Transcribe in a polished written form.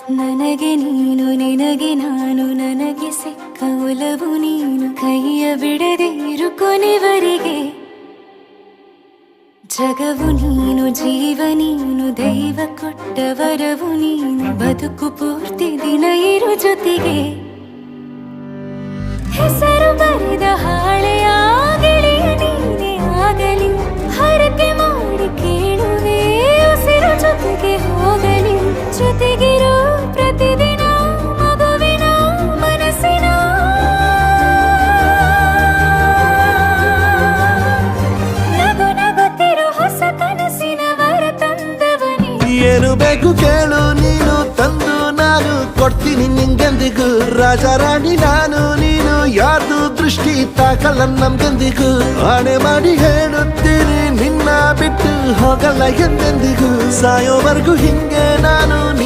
ನನಗೆ ನೀನು ನಿನಗೆ ನಾನು ನನಗೆ ಸಿಕ್ಕ ಒಲವು ನೀನು ಕೈಯ ಬಿಡದೆ ಇರು ಕೊನೆವರೆಗೆ ಜಗವು ನೀನು ಜೀವ ನೀನು ದೈವ ಕೊಟ್ಟ ವರವು ನೀನು ಬದುಕು ಪೂರ್ತಿ ದಿನ ಇರು ಜೊತೆಗೆ ಹೆಸರು ಬರೆದ ಹಾಳೆಯ ಗೆಳೆಯ ನೀನೇ ಆಗಲಿ ಹರಕೆ ಮಾಡಿ ಕೇಳುವೆ ಉಸಿರು ಜೊತೆಗೆ ಹೋಗಲಿ ಜೊತೆಗಿರೋ ಪ್ರತಿದಿನ ಮಗುವಿನ ಮನಸ್ಸಿನ ನಗು ನಗುತ್ತಿರೋ ಹೊಸ ಕನಸಿನ ವರ ತಂದವನೇ ಏನು ಬೇಕು ಕೇಳು ನೀನು ತಂದು ನಾನು ಕೊಡ್ತೀನಿ ನಿಂಗೆಂದಿಗೂ ರಾಜ ರಾಣಿ ನಾನು ನೀನು ಯಾರ್ದು ದೃಷ್ಟಿ ತಾಕಲ್ಲ ನಮ್ಗೆಂದಿಗೂ ಆಣೆ ಮಾಡಿ ಹೇಳುತ್ತೀನಿ ನಿನ್ನ ಬಿಟ್ಟು ಹೋಗಲ್ಲ ಎಂದೆಂದಿಗೂ ಸಾಯೋವರೆಗೂ ಹಿಂಗೆ ನಾನು